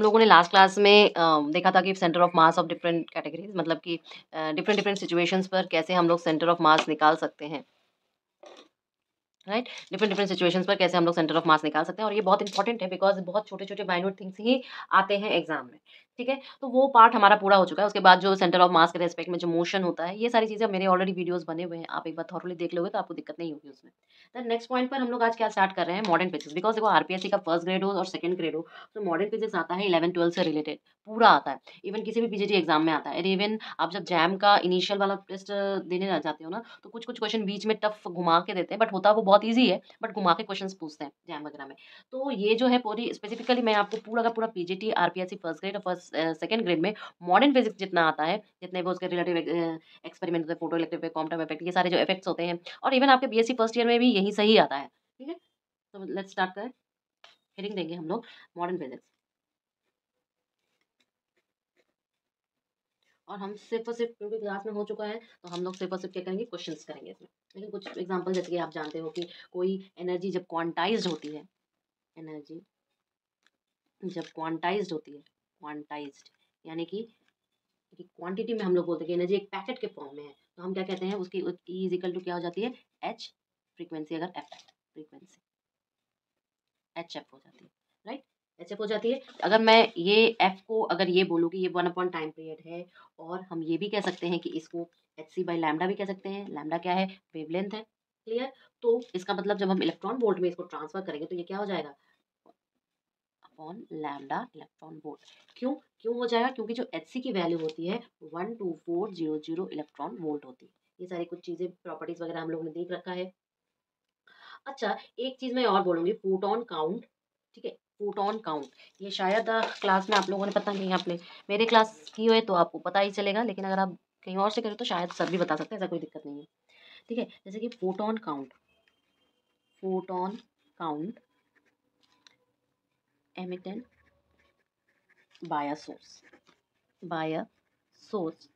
लोगों ने last class में देखा था कि centre of mass of different categories, मतलब कि डिफरेंट डिफरेंट सिचुएशंस पर कैसे हम लोग सेंटर ऑफ मास निकाल सकते हैं, राइट। डिफरेंट डिफरेंट सिचुएशंस पर कैसे हम लोग सेंटर ऑफ मास निकाल सकते हैं, और ये बहुत इंपॉर्टेंट है बिकॉज बहुत छोटे छोटे माइन्यूट थिंग्स ही आते हैं एग्जाम में। ठीक है, तो वो पार्ट हमारा पूरा हो चुका है। उसके बाद जो सेंटर ऑफ मास के रेस्पेक्ट में जो मोशन होता है, ये सारी चीज़ें मेरे ऑलरेडी वीडियोस बने हुए हैं, आप एक बार थॉरली देख लोगे तो आपको दिक्कत नहीं होगी उसमें। देन नेक्स्ट पॉइंट पर हम लोग आज क्या स्टार्ट कर रहे हैं, मॉडर्न फिजिक्स। बिकॉज देखो आरपीएससी का फर्स्ट ग्रेड हो और सेकंड ग्रेड हो, तो मॉडर्न फिजिक्स आता है 11-12 से रिलेटेड, पूरा आता है। इवन किसी भी पीजीटी एग्जाम में आता है। इवन आप जब जैम का इनिशियल वाला टेस्ट देने जाते हो ना, तो कुछ कुछ क्वेश्चन बीच में टफ घुमा के देते हैं, बट होता वो बहुत ईजी है, बट घुमा के क्वेश्चंस पूछते हैं जैम वगैरह में। तो ये जो है पूरी स्पेसिफिकली मैं आपको पूरा का पूरा पीजीटी आरपीएससी फर्स्ट ग्रेड और फर्स्ट सेकंड ग्रेड में मॉडर्न फिजिक्स जितना आता है, जितने वो उसके रिलेटिव एक्सपेरिमेंट होते हैं, photo electric effect, quantum effect, ये सारे जो इफेक्ट्स होते हैं, और इवन आपके बीएससी फर्स्ट ईयर में भी यही सही आता है। ठीक है, तो लेट्स स्टार्ट करें। हेडिंग देंगे हम लोग मॉडर्न फिजिक्स, और हम सिर्फ और सिर्फ क्योंकि क्लास में हो चुका है, तो हम लोग सिर्फ और सिर्फ क्या करेंगे, क्वेश्चंस करेंगे इसमें। लेकिन कुछ एग्जांपल जैसे कि आप जानते हो कि कोई एनर्जी जब क्वांटाइज्ड होती है, एनर्जी जब क्वांटाइज्ड होती है, क्वांटाइज्ड यानी कि क्वांटिटी में हम लोग बोलते हैं कि एनर्जी एक पैकेट के फॉर्म में है, तो हम क्या कहते हैं उसकी E इज इक्वल टू क्या हो जाती है, एच फ्रीक्वेंसी, अगर एफ फ्रीक्वेंसी एच एफ हो जाती है, राइट। एच एफ हो जाती है। अगर मैं ये एफ को अगर ये बोलूँ कि ये 1 अपॉन टाइम पीरियड है, और हम ये भी कह सकते हैं कि इसको एच सी बाई लैम्डा भी कह सकते हैं। लैम्डा क्या है, वेवलेंथ है, क्लियर। तो इसका मतलब जब हम इलेक्ट्रॉन वोल्ट में इसको ट्रांसफर करेंगे तो ये क्या हो जाएगा, अपॉन लैम्डा इलेक्ट्रॉन वोल्ट। क्यों क्यों हो जाएगा, क्योंकि जो एच सी की वैल्यू होती है 12400 इलेक्ट्रॉन वोल्ट होती है। ये सारी कुछ चीज़ें प्रॉपर्टीज वगैरह हम लोगों ने देख रखा है। अच्छा, एक चीज़ मैं और बोलूँगी, फोटोन काउंट। ठीक है, फोटोन काउंट, ये शायद क्लास में आप लोगों ने, पता नहीं आपने मेरे क्लास की हो तो आपको पता ही चलेगा, लेकिन अगर आप कहीं और से करें तो शायद सर भी बता सकते हैं, ऐसा कोई दिक्कत नहीं है। ठीक है, जैसे कि photon count, photon count emitted by a source, by a source.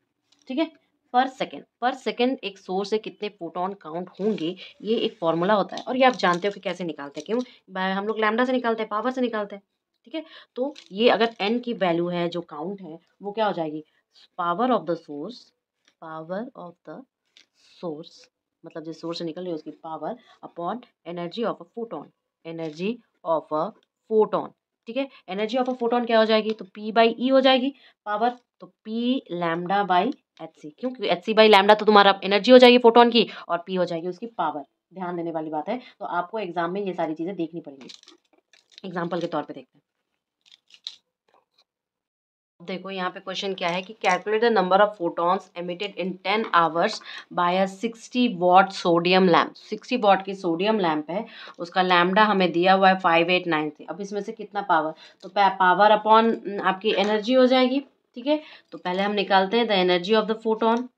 ठीक है, पर सेकेंड एक सोर्स से कितने फोटोन काउंट होंगे, ये एक फॉर्मूला होता है, और ये आप जानते हो कि कैसे निकालते हैं। क्यों, हम लोग लैम्डा से निकालते हैं, पावर से निकालते हैं। ठीक है, तो ये अगर एन की वैल्यू है, जो काउंट है, वो क्या हो जाएगी, power of the source, power of the source, मतलब जिस सोर्स से निकल रही है उसकी power, upon energy of a photon, energy of a photon. ठीक है, एनर्जी ऑफ अ फोटोन क्या हो जाएगी, तो पी बाई ई हो जाएगी पावर, तो P lambda by H C. क्यों, क्योंकि एच सी बाई लैम्डा तो तुम्हारा एनर्जी हो जाएगी फोटोन की, और पी हो जाएगी उसकी पावर। ध्यान देने वाली बात है, तो आपको एग्जाम में ये सारी चीजें देखनी पड़ेंगी। एग्जाम्पल के तौर पे देखते हैं। देखो यहाँ पे क्वेश्चन क्या है कि calculate the number of photons emitted in 10 hours bye a 60 what sodium lamp. 60 what की सोडियम लैम्प है, उसका लैम्डा हमें दिया हुआ है 5893। अब इसमें से कितना पावर, तो पावर अपॉन आपकी एनर्जी हो जाएगी। ठीक है, तो पहले हम निकालते हैं the energy of the photon,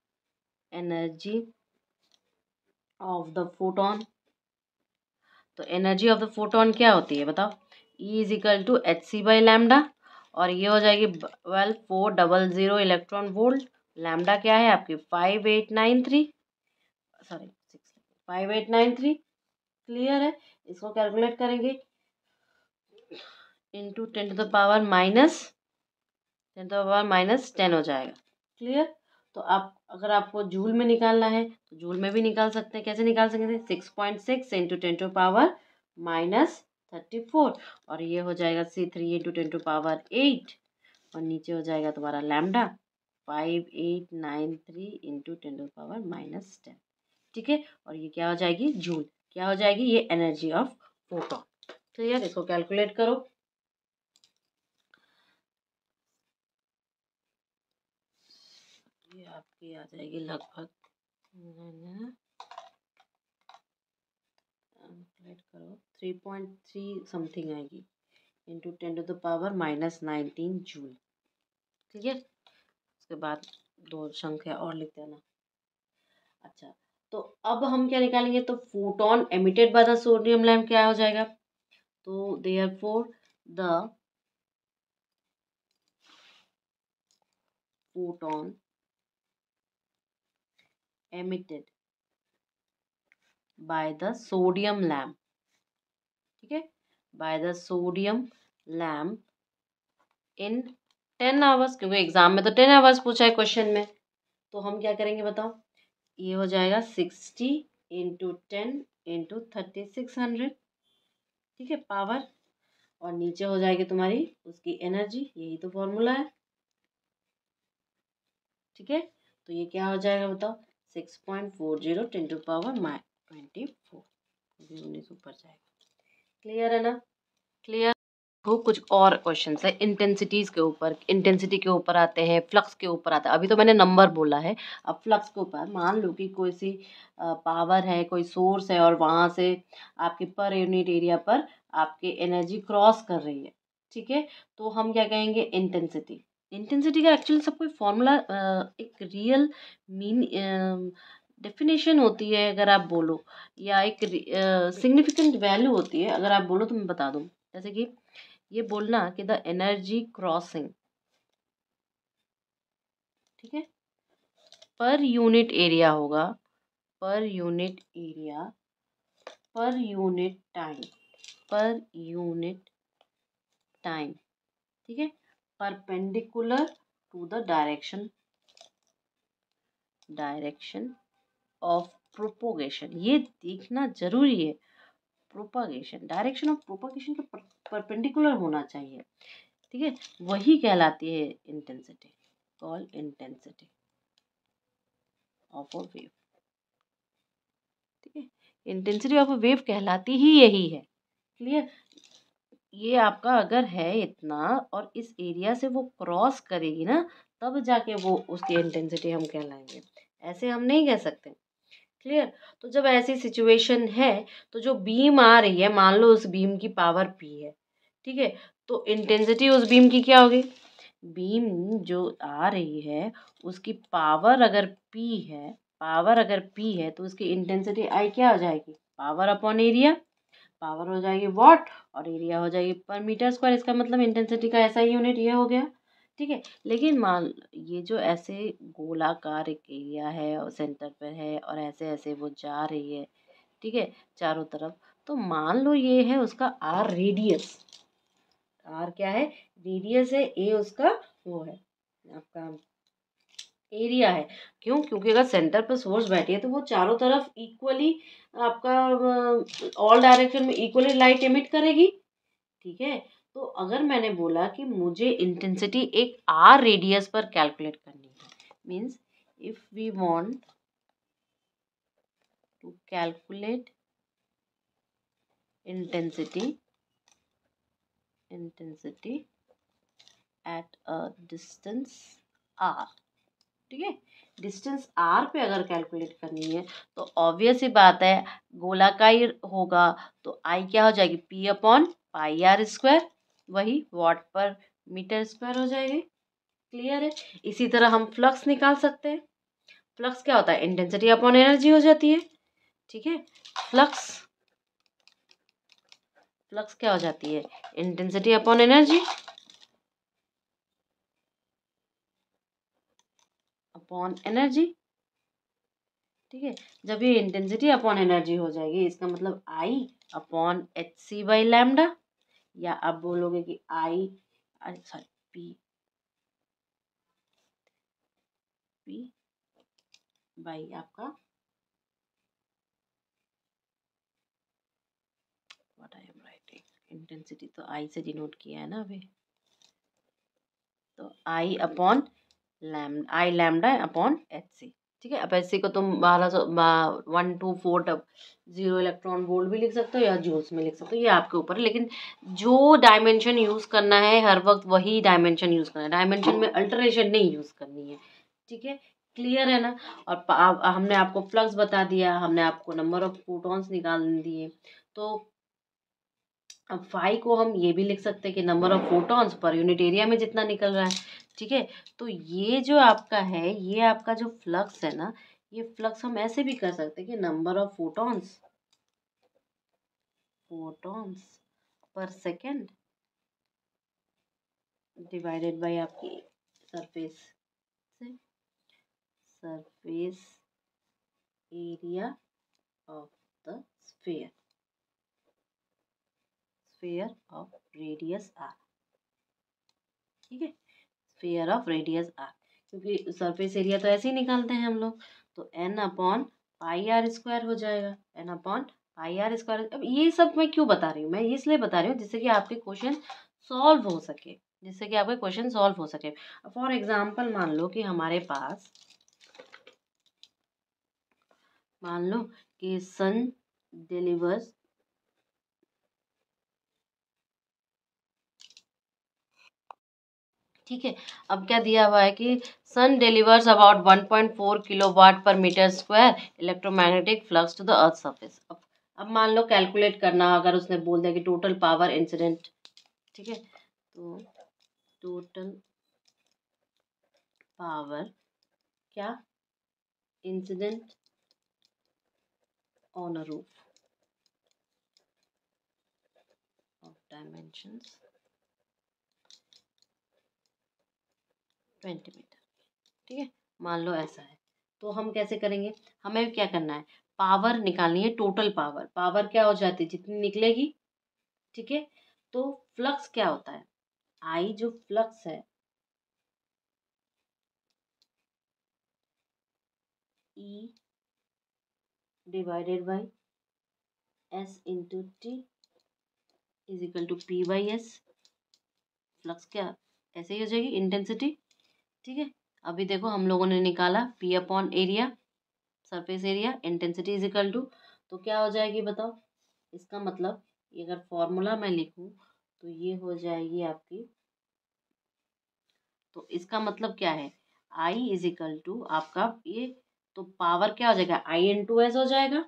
energy of the photon. तो एनर्जी ऑफ द फोटोन क्या होती है बताओ, E is equal to H C by lambda, और ये हो जाएगी 12400 इलेक्ट्रॉन वोल्ट। लैम्डा क्या है आपकी 5893, सॉरी 5893, क्लियर है। इसको कैलकुलेट करेंगे इंटू 10 to the power -10 हो जाएगा, क्लियर। तो आप अगर आपको जूल में निकालना है तो जूल में भी निकाल सकते हैं। कैसे निकाल सकते हैं, 6.6 इंटू 10 to the power -34, और ये हो जाएगा C3 into 10 to the power 8, और नीचे हो जाएगा तुम्हारा lambda 5893 into 10 to the power -10। ठीक है, और ये क्या हो जाएगी, जूल, क्या हो जाएगी, ये एनर्जी ऑफ फोटोन। क्लियर, इसको कैलकुलेट करो। ये आपकी आ जाएगी लगभग, कैलकुलेट करो, 3.3 समथिंग आएगी into 10 to the power -19 joule. ठीक है, उसके बाद दो संख्या और लिखते हैं ना। अच्छा, तो अब हम क्या निकालेंगे, तो photon emitted by the sodium lamp क्या हो जाएगा, तो therefore the photon emitted by the sodium lamp, ठीक है, by the sodium lamp in 10 hours, क्योंकि एग्जाम में तो 10 आवर्स पूछा है क्वेश्चन में। तो हम क्या करेंगे बताओ, ये हो जाएगा 60 इंटू 10 इंटू 3600, ठीक है, पावर। और नीचे हो जाएगी तुम्हारी उसकी एनर्जी, यही तो फॉर्मूला है, ठीक है। तो ये क्या हो जाएगा बताओ, 6.40 टेन टू पावर -24, 19 ऊपर जाएगा। क्लियर है ना, क्लियर हो। कुछ और क्वेश्चंस है इंटेंसिटीज के ऊपर, इंटेंसिटी के ऊपर आते हैं, फ्लक्स के ऊपर आता है। अभी तो मैंने नंबर बोला है, अब फ्लक्स के ऊपर मान लो कि कोई सी पावर है, कोई सोर्स है, और वहाँ से आपके पर यूनिट एरिया पर आपके एनर्जी क्रॉस कर रही है, ठीक है। तो हम क्या कहेंगे, इंटेंसिटी। इंटेंसिटी का एक्चुअली सब कोई फॉर्मूला, एक रियल मीन डेफिनेशन होती है अगर आप बोलो, या एक सिग्निफिकेंट वैल्यू होती है अगर आप बोलो, तो मैं बता दूँ। जैसे कि ये बोलना कि द एनर्जी क्रॉसिंग, ठीक है, पर यूनिट एरिया होगा, per unit area, per unit time, per unit time, ठीक है, perpendicular to the direction of propagation. ये देखना जरूरी है, प्रोपागेशन, डायरेक्शन ऑफ प्रोपागेशन के परपेंडिकुलर होना चाहिए, ठीक है। वही कहलाती है intensity, call intensity of a wave, ठीक है। इंटेंसिटी ऑफ अ वेव कहलाती ही यही है, क्लियर। ये आपका अगर है इतना और इस एरिया से वो क्रॉस करेगी ना, तब जाके वो उसकी इंटेंसिटी हम कहलाएंगे, ऐसे हम नहीं कह सकते, क्लियर। तो जब ऐसी सिचुएशन है, तो जो बीम आ रही है, मान लो उस बीम की पावर पी है, ठीक है, तो इंटेंसिटी उस बीम की क्या होगी, बीम जो आ रही है उसकी पावर अगर पी है, पावर अगर पी है, तो उसकी इंटेंसिटी आई क्या हो जाएगी, पावर अपॉन एरिया। पावर हो जाएगी वॉट, और एरिया हो जाएगी पर मीटर स्क्वायर। इसका मतलब इंटेंसिटी का ऐसा यूनिट ये हो गया, ठीक है। लेकिन मान ये जो ऐसे गोलाकार एक एरिया है और सेंटर पर है, और ऐसे ऐसे वो जा रही है, ठीक है, चारों तरफ। तो मान लो ये है उसका आर रेडियस, आर क्या है, रेडियस है, ए उसका वो है आपका एरिया है। क्यों, क्योंकि अगर सेंटर पर सोर्स बैठी है तो वो चारों तरफ इक्वली आपका ऑल डायरेक्शन में इक्वली लाइट एमिट करेगी, ठीक है। तो अगर मैंने बोला कि मुझे इंटेंसिटी एक आर रेडियस पर कैलकुलेट करनी है, means if we want to calculate intensity at a distance R, ठीक है, डिस्टेंस आर पे अगर कैलकुलेट करनी है, तो ऑब्वियस ही बात है गोलाकार होगा, तो आई क्या हो जाएगी, P upon pi R square, वही वॉट पर मीटर स्क्वायर हो जाएगी, क्लियर है। इसी तरह हम फ्लक्स निकाल सकते हैं। फ्लक्स क्या होता है, इंटेंसिटी अपॉन एनर्जी हो जाती है, ठीक है। फ्लक्स फ्लक्स क्या हो जाती है, intensity upon energy upon energy, ठीक है। जब ये इंटेंसिटी अपॉन एनर्जी हो जाएगी, इसका मतलब I upon H C by lambda, या आप बोलोगे कि I, sorry, P P by आपका what I am writing, intensity तो आई से डिनोट किया है ना अभी, तो I upon I lambda upon H C, ठीक है। अब एच सी को तुम 12.124 इलेक्ट्रॉन वोल्ट भी लिख सकते हो, या जूल्स में लिख सकते हो, ये आपके ऊपर है। लेकिन जो डायमेंशन यूज़ करना है हर वक्त वही डायमेंशन यूज़ करना है, डायमेंशन में अल्टरेशन नहीं यूज़ करनी है, ठीक है, क्लियर है ना। और हमने आपको फ्लक्स बता दिया, हमने आपको नंबर ऑफ फोटॉन्स निकाल दिए। तो अब फाई को हम ये भी लिख सकते हैं कि number of photons per unit area में जितना निकल रहा है, ठीक है। तो ये जो आपका है, ये आपका जो फ्लक्स है ना, ये फ्लक्स हम ऐसे भी कर सकते हैं कि number of photons photons per second divided by आपकी सरफेस से surface area of the sphere, sphere of radius R, ठीक है, स्फीयर ऑफ रेडियस आर, क्योंकि सरफेस एरिया तो ऐसे ही निकालते हैं हम लोग, तो N upon pi R square हो जाएगा, N upon pi R square. अब ये सब मैं क्यों बता रही हूँ, मैं इसलिए बता रही हूँ जिससे कि आपके क्वेश्चन सॉल्व हो सके, जिससे कि आपके क्वेश्चन सॉल्व हो सके। फॉर एग्जाम्पल मान लो कि हमारे पास, मान लो कि सन डिलीवर्स, ठीक है, अब क्या दिया हुआ है कि sun delivers about 1.4 kilowatt per metre square electromagnetic flux to the earth surface. अब मान लो कैलकुलेट करना, अगर उसने बोल दिया कि टोटल पावर इंसिडेंट, ठीक है, तो टोटल पावर क्या incident on a roof of dimensions 20 metre, ठीक है, मान लो ऐसा है। तो हम कैसे करेंगे, हमें क्या करना है, पावर निकालनी है, टोटल पावर, पावर क्या हो जाती है जितनी निकलेगी, ठीक है। तो फ्लक्स क्या होता है, आई जो फ्लक्स है, E divided by S into T is equal to P by S. Flux क्या ऐसे ही हो जाएगी, इंटेंसिटी, ठीक है। अभी देखो हम लोगों ने निकाला P upon area, surface area, intensity is equal to, तो क्या हो जाएगी बताओ, इसका मतलब ये अगर फॉर्मूला मैं लिखूं तो ये हो जाएगी आपकी, तो इसका मतलब क्या है, आई इज इक्वल टू आपका ये, तो पावर क्या हो जाएगा, आई इंटू एस हो जाएगा।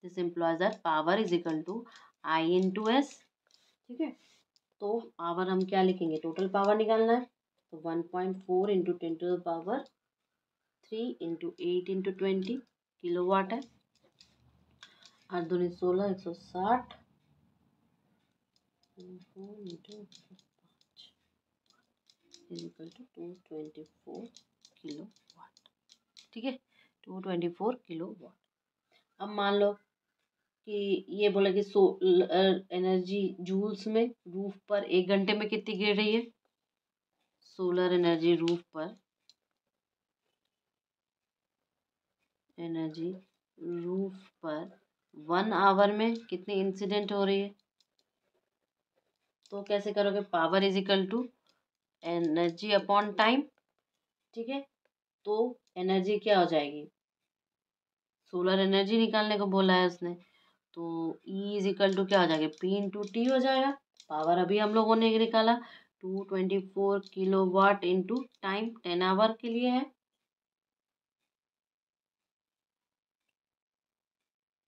This implies that power is equal to I into S, ठीक है। तो पावर हम क्या लिखेंगे, टोटल पावर निकालना है, तो 1.4 into 10 to the power 3 into 8 into 20 kilowatt है, 8 दूनी 16, 160 into is equal to 224 kilowatt, ठीक है, 224 किलो वाट। अब मान लो कि ये बोला कि एनर्जी जूल्स में रूफ पर 1 घंटे में कितनी गिर रही है, सोलर एनर्जी रूफ पर, एनर्जी रूफ पर 1 आवर में कितनी इंसिडेंट हो रही है। तो कैसे करोगे, power is equal to energy upon time, ठीक है। तो एनर्जी क्या हो जाएगी, सोलर एनर्जी निकालने को बोला है उसने, तो ई इज इक्वल टू क्या हो जाएगा, पी इंटू टी हो जाएगा। पावर अभी हम लोगों ने निकाला 224 kilowatt into time 10 hour के लिए है,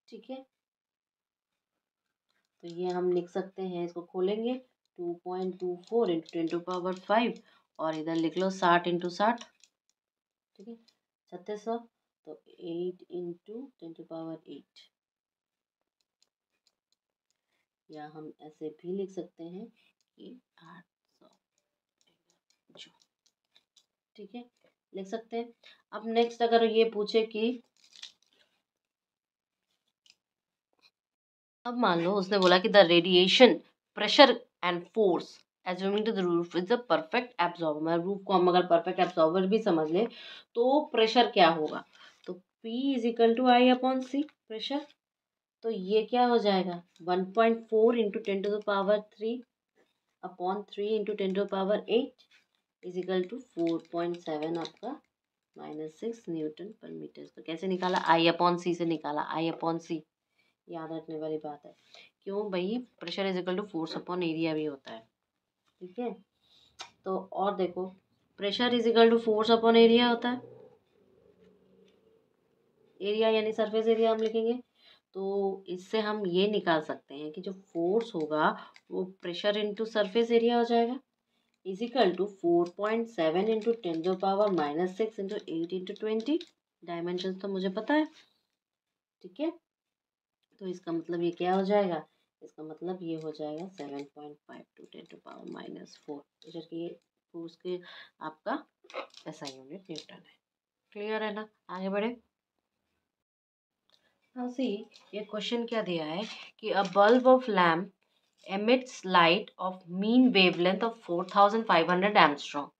ठीक है। तो ये हम लिख सकते हैं, इसको खोलेंगे 2.24 इंटू 10 to the power 5, और इधर लिख लो 60 इंटू 60, ठीक है, 3600, तो 8 इंटू 10 to the power 8, या हम ऐसे भी लिख सकते हैं कि 800 जूल, ठीक है, लिख सकते हैं। अब नेक्स्ट अगर ये पूछे कि, अब मान लो उसने बोला कि the radiation pressure and force assuming to the roof is a perfect absorber, roof को हम अगर परफेक्ट एब्जॉर्बर भी समझ लें तो प्रेशर क्या होगा, तो P is equal to I upon C pressure, तो ये क्या हो जाएगा 1.4 into 10 to the power 3 upon 3 into 10 to the power 8 is equal to 4.7 आपका -6 न्यूटन पर मीटर। तो कैसे निकाला, आई अपॉन सी से निकाला, आई अपॉन सी याद रखने वाली बात है, क्यों भाई, pressure is equal to force upon area भी होता है, ठीक है। तो और देखो, pressure is equal to force upon area होता है, एरिया यानी सरफेस एरिया हम लिखेंगे, तो इससे हम ये निकाल सकते हैं कि जो फोर्स होगा वो प्रेशर इंटू सरफेस एरिया हो जाएगा, is equal to 4.7 into 10 to the power -6 into 8 into 20, dimension तो मुझे पता है, ठीक है। तो इसका मतलब ये क्या हो जाएगा, इसका मतलब ये हो जाएगा 7.5 टू 10 to the power -4, जबकि फोर्स के आपका ऐसा यूनिट न्यूटन है। क्लियर है ना, आगे बढ़े। हाँ सी, ये क्वेश्चन क्या दिया है कि अ bulb of lamp emits light of mean wavelength of 4500 Armstrong.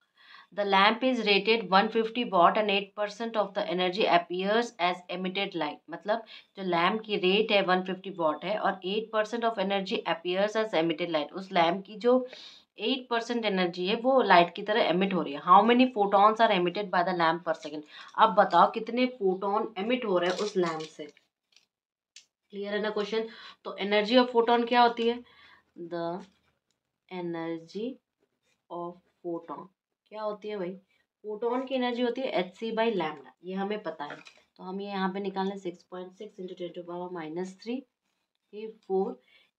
The lamp is rated 150 watt and 8% of the energy appears as emitted light. मतलब जो लैम्प की रेट है 150 वॉट है और 8% of energy appears as emitted light. उस lamp की जो 8% energy है वो लाइट की तरह एमिट हो रही है. How many photons are emitted by the lamp per second. अब बताओ कितने फोटोन एमिट हो रहे हैं उस लैम्प से. क्लियर है ना क्वेश्चन. तो एनर्जी ऑफ फोटोन क्या होती है. द एनर्जी ऑफ फोटोन क्या होती है भाई. फोटोन की एनर्जी होती है hc/λ. ये हमें पता है. तो हम ये यहाँ पे निकालें 6.6 इंटू 10⁻³ ये 4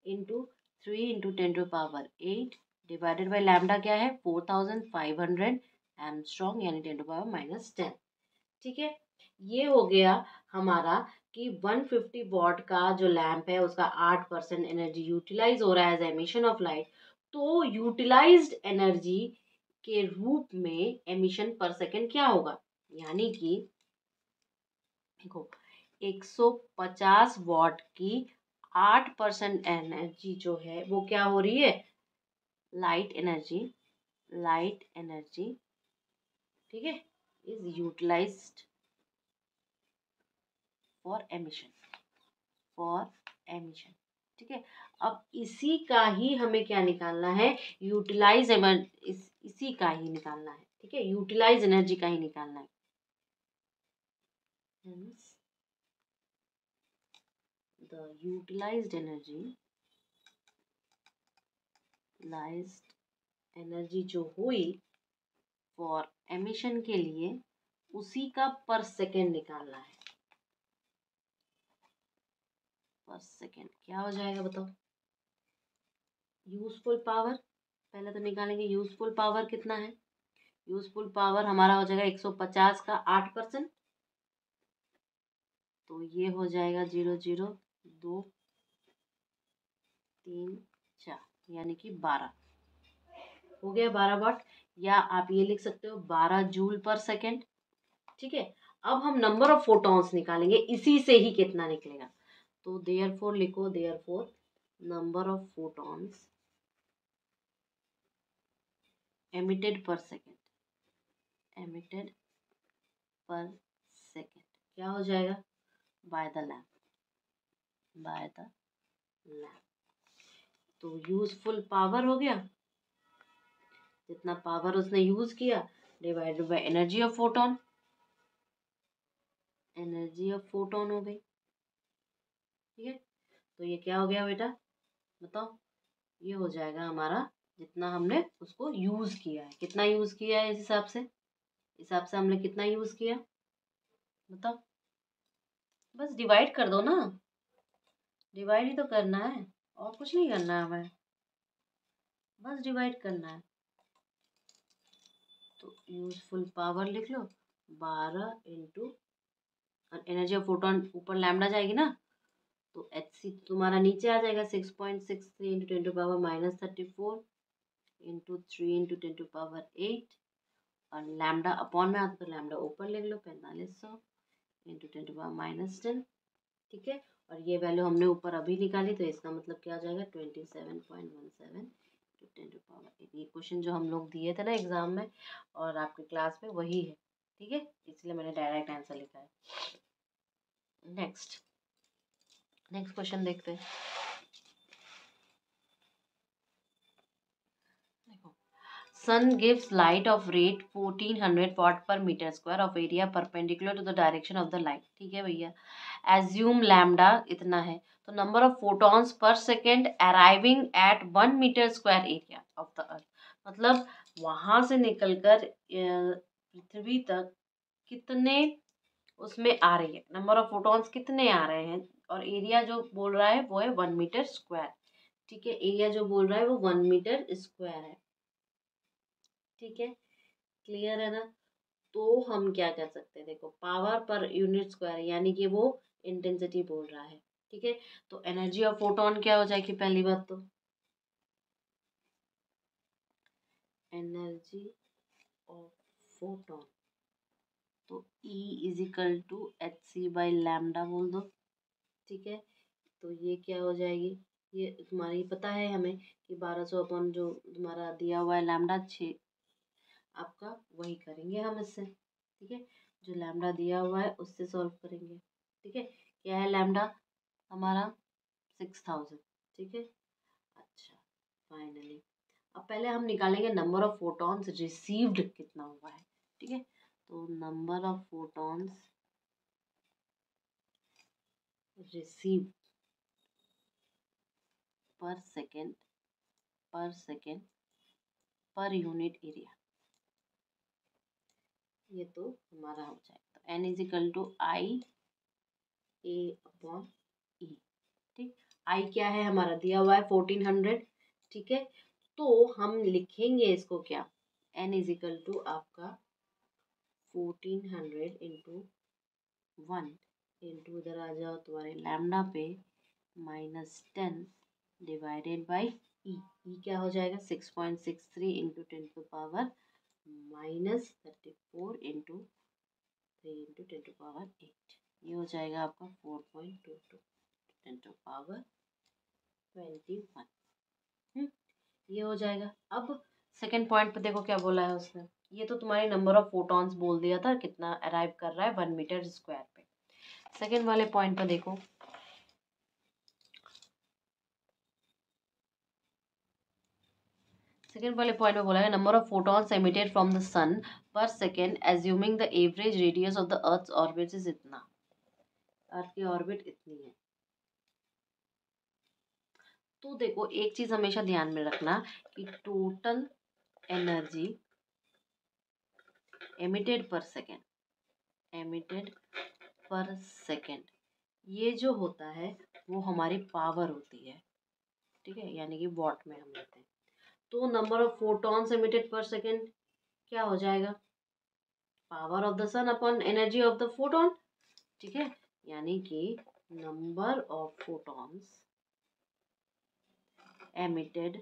into 3 into 10⁸ divided by lambda क्या है 4500 एमस्ट्रॉन्ग यानी 10⁻10. ठीक है. ये हो गया हमारा कि 150 वॉट का जो लैम्प है उसका 8% एनर्जी यूटिलाइज हो रहा है एज एमिशन ऑफ लाइट. तो यूटिलाइज्ड एनर्जी के रूप में एमिशन पर सेकेंड क्या होगा. यानी कि देखो 150 वॉट की 8% एनर्जी जो है वो क्या हो रही है लाइट एनर्जी. ठीक है. Is utilized for emission. ठीक है. अब इसी का ही हमें क्या निकालना है यूटिलाइज इसी का ही निकालना है. ठीक है. यूटिलाइज एनर्जी का ही निकालना है. The utilized energy जो हुई फॉर एमिशन के लिए उसी का पर सेकेंड निकालना है. पर सेकेंड क्या हो जाएगा बताओ. यूजफुल पावर पहले तो निकालेंगे. यूजफुल पावर कितना है. यूजफुल पावर हमारा हो जाएगा 150 का 8%. तो ये हो जाएगा 0.02 3 4 यानी कि 12 हो गया 12 वाट. या आप ये लिख सकते हो 12 जूल पर सेकेंड. ठीक है. अब हम नंबर ऑफ फोटॉन्स निकालेंगे इसी से ही कितना निकलेगा. तो देयरफॉर लिखो therefore number of photons emitted per second क्या हो जाएगा बाय द लैम्प. तो यूजफुल पावर हो गया जितना पावर उसने यूज किया divided by energy of photon हो गई. ठीक है. तो ये क्या हो गया बेटा बताओ. ये हो जाएगा हमारा जितना हमने उसको यूज किया है. कितना यूज किया है इस हिसाब से हमने कितना यूज किया बताओ. बस डिवाइड कर दो ना. डिवाइड ही तो करना है और कुछ नहीं करना है हमें. बस डिवाइड करना है. तो यूजफुल पावर लिख लो 12 इंटू एनर्जी ऑफ फोटोन ऊपर लैम्डा जाएगी ना. तो HC तुम्हारा नीचे आ जाएगा 6.63 इंटू 10⁻34 इंटू 3 इंटू 10⁸ और लैम्डा अपॉन में आता तो लैम्डा ऊपर लिख लो 4500 इंटू 10⁻10. ठीक है. और ये वैल्यू हमने ऊपर अभी निकाली तो इसका मतलब क्या हो जाएगा 27.17 टू 10⁸. ये क्वेश्चन जो हम लोग दिए थे ना एग्जाम में और आपकी क्लास में वही है. ठीक है. इसलिए मैंने डायरेक्ट आंसर लिखा है. नेक्स्ट क्वेश्चन देखते हैं. Sun gives light of rate 1400 watt per meter square of area perpendicular to the direction of the light. ठीक है भैया. Assume lambda इतना है. तो number of photons per second arriving at 1 meter square area of the earth. मतलब वहां से निकलकर पृथ्वी तक कितने उसमें आ रही है. नंबर ऑफ फोटॉन्स कितने आ रहे हैं और एरिया जो बोल रहा है वो है 1 मीटर स्क्वायर. ठीक है. एरिया जो बोल रहा है वो 1 मीटर स्क्वायर है. ठीक है. क्लियर है ना. तो हम क्या कर सकते हैं देखो पावर पर यूनिट स्क्वायर यानी कि वो इंटेंसिटी बोल रहा है. ठीक है. तो एनर्जी ऑफ फोटोन क्या हो जाएगी पहली बात तो एनर्जी ऑफ फोटोन तो E is equal to HC/λ बोल दो. ठीक है. तो ये क्या हो जाएगी ये तुम्हारी पता है हमें कि 1200 अपॉन जो तुम्हारा दिया हुआ है लैम्डा 6 आपका, वही करेंगे हम इससे। ठीक है, जो लैम्डा दिया हुआ है उससे सॉल्व करेंगे। ठीक है, क्या है लैम्डा हमारा 6000। ठीक है, अच्छा फाइनली अब पहले हम निकालेंगे नंबर ऑफ फोटॉन्स रिसीव्ड कितना हुआ है। ठीक है, तो number of photons received per second per unit area, ये तो हमारा हो जाएगा। तो n is equal to I A upon E. ठीक, आई क्या है हमारा दिया हुआ है 1400। ठीक है, तो हम लिखेंगे इसको क्या, n इज इक्वल टू आपका 1400 इंटू 1 इंटू इधर आ जाओ तुम्हारे लैम्डा पे -10 डिवाइडेड बाई ई। ई क्या हो जाएगा 6.63 into 10 to power -34 into 3 into 10 to power 8। ये हो जाएगा आपका 4.22 10 टू पावर 21। ये हो जाएगा। अब सेकंड पॉइंट पे देखो क्या बोला है उसने, ये तो तुम्हारे नंबर ऑफ फोटॉन्स बोल दिया था कितना अराइव कर रहा है 1 मीटर स्क्वायर पे। सेकंड वाले पॉइंट पे देखो, सेकेंड वाले पॉइंट में बोला है number of photons emitted from the sun per second assuming the average radius of the earth orbit is इतना, अर्थ की ऑर्बिट इतनी है। तो देखो एक चीज हमेशा ध्यान में रखना कि total energy emitted per second ये जो होता है वो हमारी पावर होती है। ठीक है, यानी कि वॉट में हम लेते हैं। तो number of photons emitted per second क्या हो जाएगा, power of the sun upon energy of the photon. ठीक है, यानी कि number of photons emitted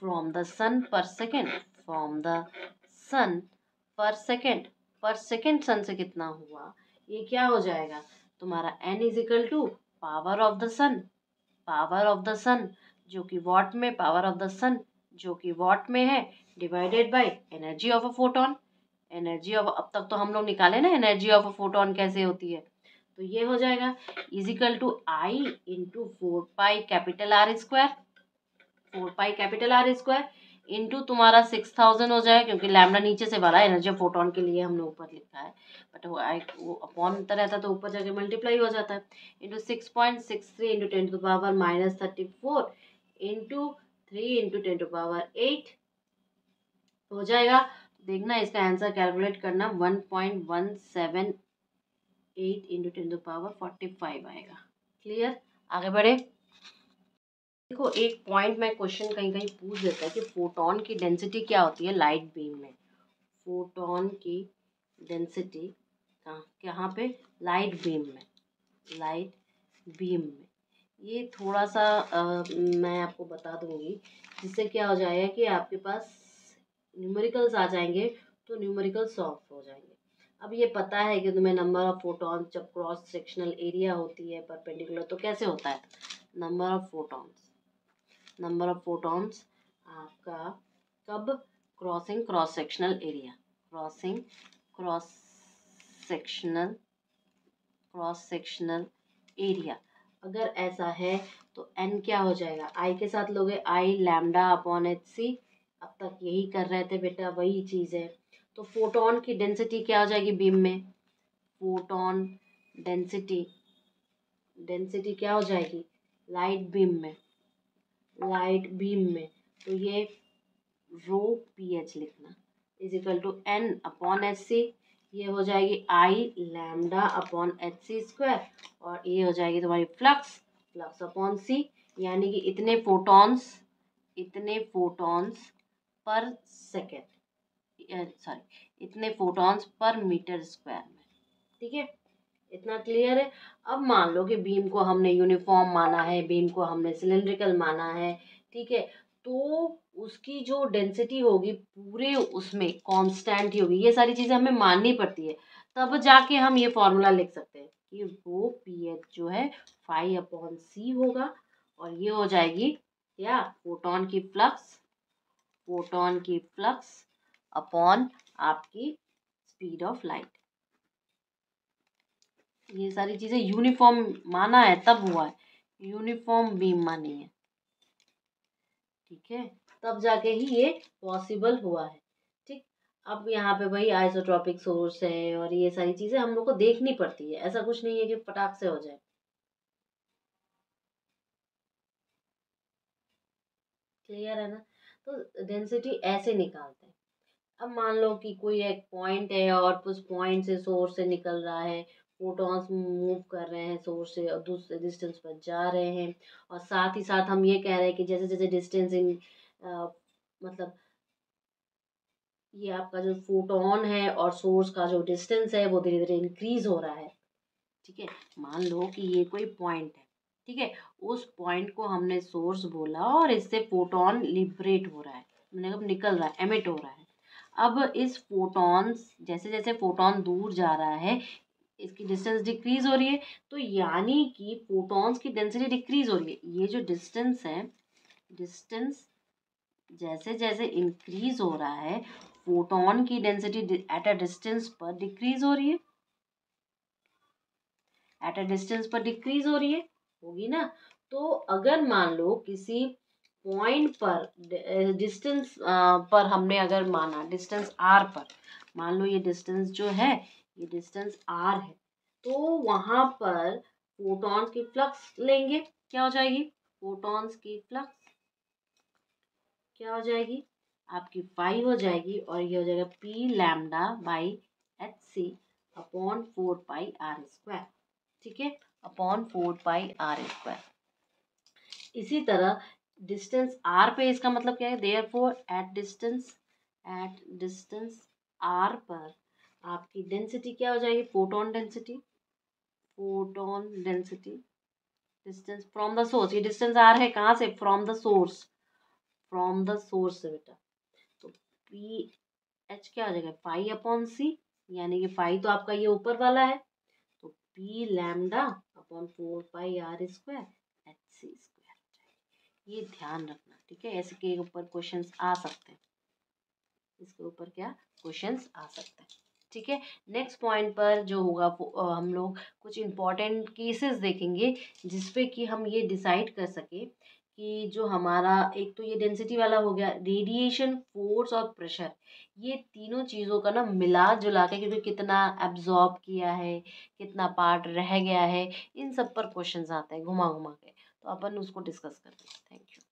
from the sun per second, from the sun per second सन से कितना हुआ, ये क्या हो जाएगा तुम्हारा n is equal to power of the sun जो कि वॉट में, पावर ऑफ द सन जो कि वॉट में है, divided by energy of a photon. Energy of, अब तक तो हम लोग निकाले ना एनर्जी ऑफ अ फोटोन कैसे होती है, तो ये हो जाएगा is equal to I into 4 pi capital R square into तुम्हारा 6000 हो जाए, क्योंकि लैम्डा नीचे से वाला एनर्जी ऑफ फोटोन के लिए हमने ऊपर लिखा है, बट वो अपॉन रहता है तो ऊपर जाके मल्टीप्लाई हो जाता है, into 6.63 into 10 to power -34 into 3 into 10 to power 8 हो जाएगा। देखना इसका आंसर कैलकुलेट करना 1.178 इंटू 10 टू पावर 45 आएगा। क्लियर, आगे बढ़े। देखो एक पॉइंट में क्वेश्चन कहीं कहीं पूछ देता है कि फोटोन की डेंसिटी क्या होती है लाइट बीम में। फोटोन की डेंसिटी कहाँ पे, लाइट बीम में। ये थोड़ा सा मैं आपको बता दूंगी, जिससे क्या हो जाएगा कि आपके पास न्यूमेरिकल्स आ जाएंगे तो न्यूमेरिकल सॉल्व हो जाएंगे। अब ये पता है कि तुम्हें नंबर ऑफ फोटॉन जब क्रॉस सेक्शनल एरिया होती है परपेंडिकुलर तो कैसे होता है, नंबर ऑफ फोटॉन्स आपका कब, क्रॉसिंग क्रॉस सेक्शनल एरिया। अगर ऐसा है तो n क्या हो जाएगा, i के साथ लोगे i lambda upon H C. अब तक यही कर रहे थे बेटा, वही चीज़ है। तो फोटोन की डेंसिटी क्या हो जाएगी बीम में, फोटोन डेंसिटी क्या हो जाएगी लाइट बीम में, तो ये रो पी एच लिखना is equal to n upon H C. ये हो जाएगी I lambda upon H C square, और ये हो जाएगी तुम्हारी फ्लक्स अपॉन सी, यानी कि इतने फोटॉन्स पर सेकेंड, इतने फोटॉन्स पर मीटर स्क्वायर में। ठीक है, इतना क्लियर है। अब मान लो कि बीम को हमने यूनिफॉर्म माना है, बीम को हमने सिलेंड्रिकल माना है। ठीक है, तो उसकी जो डेंसिटी होगी पूरे उसमें कांस्टेंट ही होगी। ये सारी चीज़ें हमें माननी पड़ती है, तब जाके हम ये फॉर्मूला लिख सकते हैं कि रो पी एच जो है phi/c होगा, और ये हो जाएगी क्या, फोटोन की फ्लक्स अपॉन आपकी स्पीड ऑफ लाइट। ये सारी चीजें यूनिफॉर्म माना है तब हुआ है, यूनिफॉर्म बीम मानी है, ठीक है, तब जाके ही ये पॉसिबल हुआ है। ठीक, अब यहाँ पे वही आइसोट्रॉपिक सोर्स है और ये सारी चीजें हम लोग को देखनी पड़ती है, ऐसा कुछ नहीं है कि फटाक से हो जाए। क्लियर है ना। तो डेंसिटी ऐसे निकालते हैं। अब मान लो कि कोई एक पॉइंट है और उस पॉइंट से सोर्स से निकल रहा है, फोटॉन्स मूव कर रहे हैं सोर्स से और दूसरे डिस्टेंस पर जा रहे हैं, और साथ ही साथ हम ये कह रहे हैं कि जैसे जैसे डिस्टेंसिंग मतलब ये आपका जो फोटोन है और सोर्स का जो डिस्टेंस है वो धीरे धीरे इंक्रीज हो रहा है। ठीक है, मान लो कि ये कोई पॉइंट है, ठीक है, उस पॉइंट को हमने सोर्स बोला और इससे फोटोन लिबरेट हो रहा है, मतलब निकल रहा है, एमिट हो रहा है। अब इस फोटॉन्स जैसे जैसे फोटोन दूर जा रहा है, इसकी डिस्टेंस डिक्रीज हो रही है, तो यानी कि फोटॉन्स की डेंसिटी डिक्रीज हो रही है। ये जो डिस्टेंस है, डिस्टेंस जैसे जैसे इंक्रीज हो रहा है, फोटोन की डेंसिटी एट अ डिस्टेंस पर डिक्रीज हो रही है, एट अ डिस्टेंस पर डिक्रीज हो रही है, होगी ना। तो अगर मान लो किसी पॉइंट पर डिस्टेंस पर हमने अगर माना डिस्टेंस आर पर, मान लो ये डिस्टेंस जो है ये डिस्टेंस आर है, तो वहां पर फोटॉन्स की फ्लक्स लेंगे, क्या हो जाएगी, फोटॉन्स की फ्लक्स क्या हो जाएगी, आपकी फाई हो जाएगी, और ये हो जाएगा P lambda by H C upon 4πr², ठीक है, अपॉन 4πr²। इसी तरह डिस्टेंस आर पे इसका मतलब क्या है, देयरफॉर एट डिस्टेंस आर पर आपकी डेंसिटी क्या हो जाएगी, photon density distance from the source, ये डिस्टेंस आर है कहाँ से, फ्रॉम द सोर्स से बेटा, तो पी एच क्या हो जाएगा, फाई/c, यानी कि फाई तो आपका ये ऊपर वाला है, तो P lambda upon 4πr² hc²। ये ध्यान रखना, ठीक है, ऐसे के ऊपर क्वेश्चंस आ सकते हैं, इसके ऊपर क्या क्वेश्चंस आ सकते हैं, ठीक है। नेक्स्ट पॉइंट पर जो होगा हम लोग कुछ इम्पोर्टेंट केसेस देखेंगे जिसपे कि हम ये डिसाइड कर सके कि जो हमारा एक तो ये डेंसिटी वाला हो गया, रेडिएशन, फोर्स और प्रेशर, ये तीनों चीज़ों का ना मिला जुला के, क्योंकि कितना एब्जॉर्ब किया है, कितना पार्ट रह गया है, इन सब पर क्वेश्चंस आते हैं घुमा घुमा के, तो अपन उसको डिस्कस करते हैं। Thank you.